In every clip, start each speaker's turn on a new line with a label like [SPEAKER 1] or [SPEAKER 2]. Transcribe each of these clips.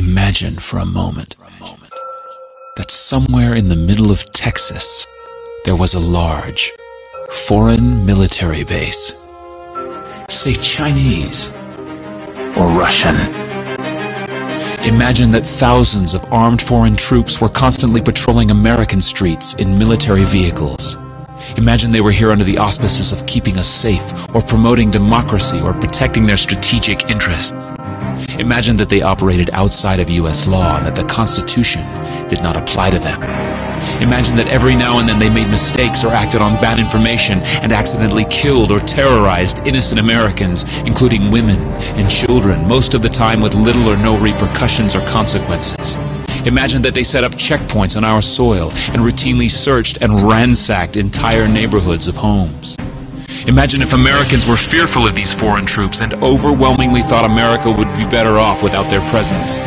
[SPEAKER 1] Imagine for a moment that somewhere in the middle of Texas there was a large foreign military base, say Chinese or Russian. Imagine that thousands of armed foreign troops were constantly patrolling American streets in military vehicles. Imagine they were here under the auspices of keeping us safe, or promoting democracy, or protecting their strategic interests. Imagine that they operated outside of U.S. law and that the Constitution did not apply to them. Imagine that every now and then they made mistakes or acted on bad information and accidentally killed or terrorized innocent Americans, including women and children, most of the time with little or no repercussions or consequences. Imagine that they set up checkpoints on our soil and routinely searched and ransacked entire neighborhoods of homes. Imagine if Americans were fearful of these foreign troops and overwhelmingly thought America would be better off without their presence.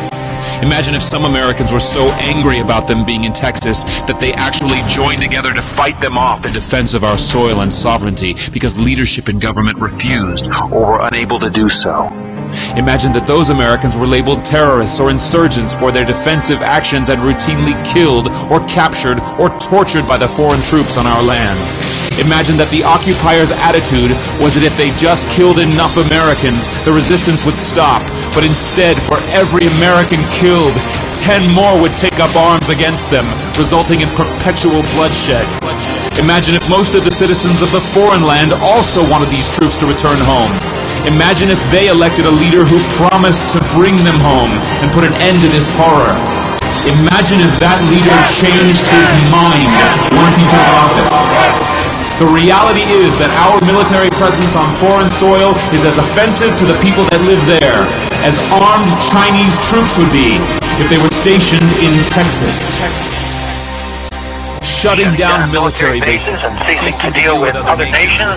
[SPEAKER 1] Imagine if some Americans were so angry about them being in Texas that they actually joined together to fight them off in defense of our soil and sovereignty because leadership in government refused or were unable to do so. Imagine that those Americans were labeled terrorists or insurgents for their defensive actions and routinely killed or captured or tortured by the foreign troops on our land. Imagine that the occupiers' attitude was that if they just killed enough Americans, the resistance would stop, but instead, for every American killed, 10 more would take up arms against them, resulting in perpetual bloodshed. Imagine if most of the citizens of the foreign land also wanted these troops to return home. Imagine if they elected a leader who promised to bring them home and put an end to this horror. Imagine if that leader changed his mind once he took office. The reality is that our military presence on foreign soil is as offensive to the people that live there as armed Chinese troops would be if they were stationed in Texas. Shutting down military bases and ceasing to deal with other nations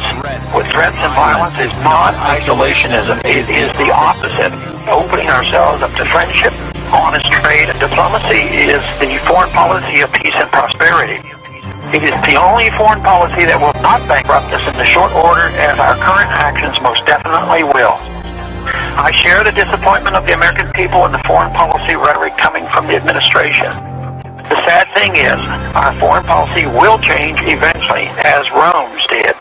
[SPEAKER 1] with threats and violence is not isolationism. It is the opposite. Opening ourselves up to friendship, honest trade, and diplomacy is the foreign policy of peace and prosperity. It is the only foreign policy that will not bankrupt us in the short order, as our current actions most definitely will. I share the disappointment of the American people in the foreign policy rhetoric coming from the administration. The sad thing is, our foreign policy will change eventually, as Rome's did,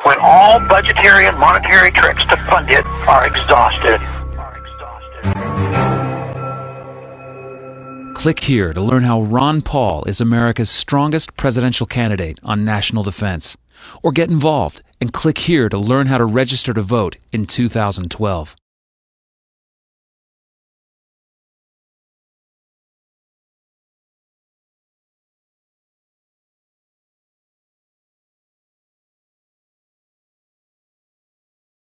[SPEAKER 1] when all budgetary and monetary tricks to fund it are exhausted. Click here to learn how Ron Paul is America's strongest presidential candidate on national defense. Or get involved and click here to learn how to register to vote in 2012.